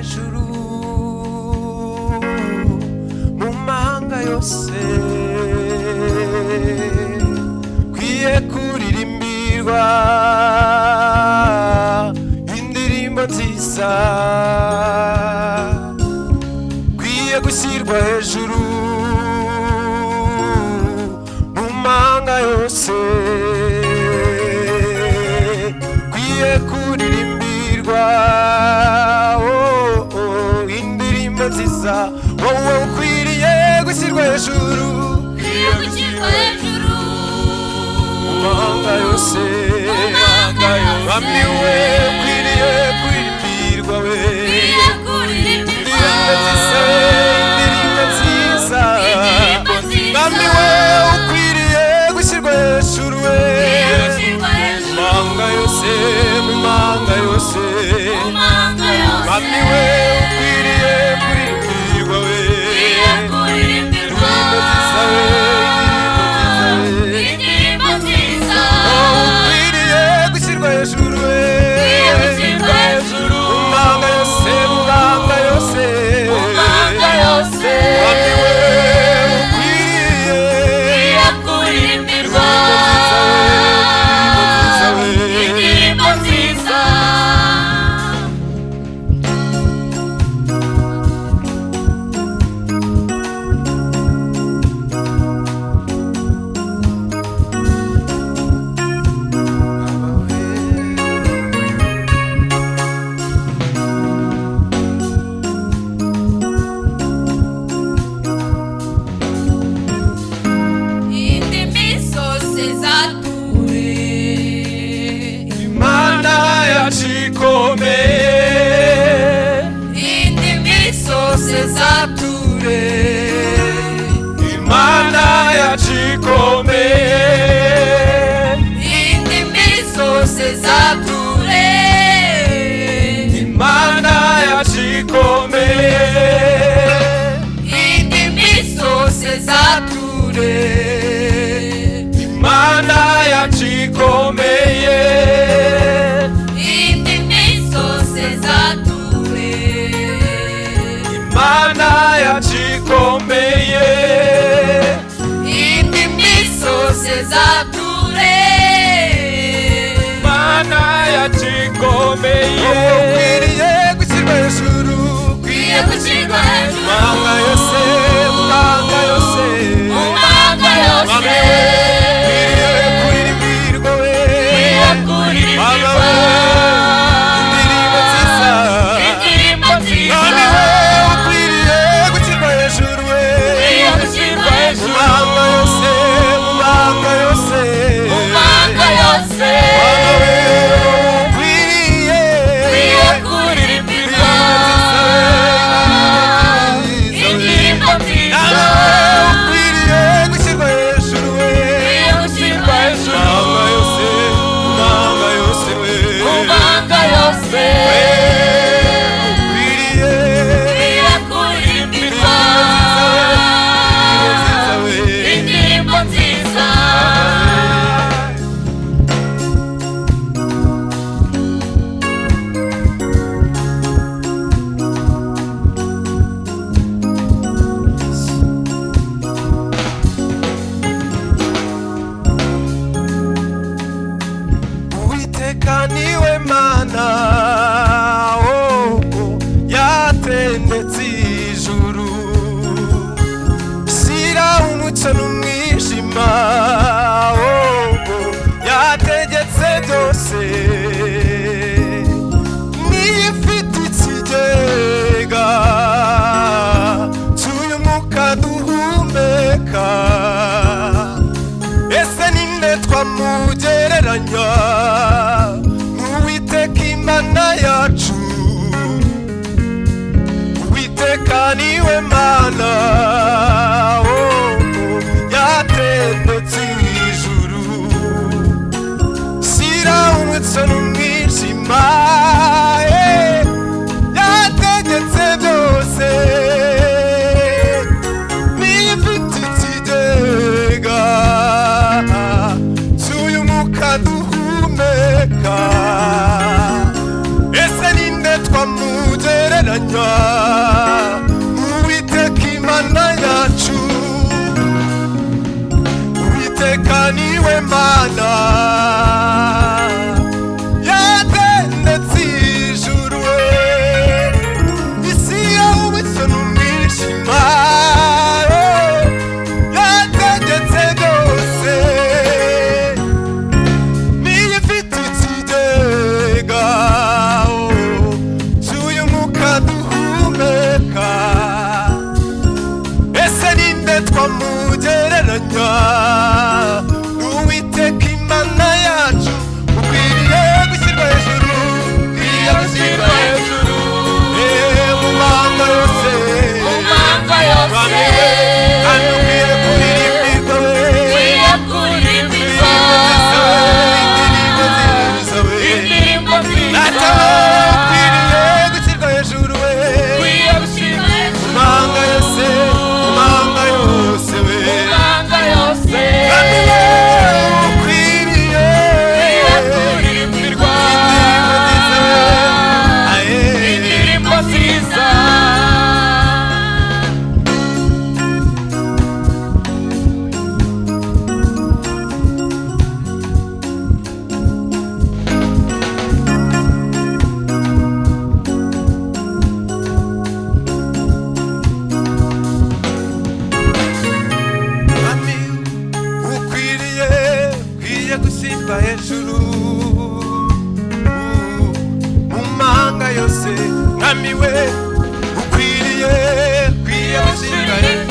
hejuru mu mahanga yose, kwiye kuririmbirwa indirimbo nziza, kwiye gushyirwa hejuru mu mahanga yose, kwiye kuririmbirwa indirimbo nziza, wowe ukwiriye gushyirwa hejuru, kwiye gushyirwa hejuru mu mahanga yose, Mwami we ukwiriye kuririmbirwa we, indirimbo nziza, indirimbo nziza, Mwami we ukwiriye gushyirwa hejuru we, mu mahanga yose, mu mahanga yose, Mwami we ukwiriye kuririmbirwa we, indirimbo nziza we, indirimbo nziza we, ukwiriye gushyirwa hejuru we, mu mahanga yose, mu mahanga yose, Mwami we ukwiriye kuririmbirwa, indirimbo nziza. Indimi zose zature, Imana yacu ikomeye, indimi zose zature, Imana yacu ikomeye, indimi zose zature, Imana yacu ikomeye, indimi zose zature, Imana yacu ikomeye, indimi zose zature, Imana yacu ikomeye, indimi zose zature, Imana yacu ikomeye, ukwiriye gushyirwa hejuru, kwiye gushyirwa hejuru, mu mahanga yose, mu mahanga yose, mu mahanga yose, Mwami we ukwiriye kuririmbirwa we, kwiye kuririmbirwa, indirimbo nziza, indirimbo nziza, Mwami we ukwiriye gushyirwa hejuru we, kwiye gushyirwa mu hejuru, mahanga yose, mu mahanga yose, mu mahanga yose, Mwami we ukwiriye kwiye kuririmbirwa, indirimbo nziza, ukwiriye gushyirwa hejuru we, kwiye gushyirwa hejuru, mu mahanga yose, mu mahanga yose we, mu mahanga yose, ukwiriye kwiye kuririmbirwa, indirimbo nziza. Uwiteka niwe Mana yatendetse ijuru, shyira umucyo n'umwijima, yategetse byose, niyo ifite ikigega cy'uyu mwuka duhumeka, ese ninde twamugereranya n'Uwiteka Imana yacu, Uwiteka niwe Mana yatendetse ijuru, shyira umucyo n'umwijima, yategetse byose, niyo ifite ikigega cy'uyu mwuka duhumeka, Mana yatendetse ijuru isi yawubitse n'umwijima yategetse byose niyo ifite ikigega cy'uyu mwuka duhumeka ese ninde twamugereranya n'Uwiteka Imana yacu ukwiriye gushyirwa hejuru ukwiriye gushyirwa hejuru mu mahanga yose kandi ukwiye kuririmbirwa ukwiye kuririmbirwa indirimbo nziza Data ukwiriye gushyirwa hejuru ukwiye gushyirwa hejuru mu mahanga yose mahanga yose kandi ukwiriye kurimbirwa indirimbo nziza Mwami ukwiriye gushyirwa hejuru mu mahanga yose Mwami we ukwiriye gushyirwa hejuru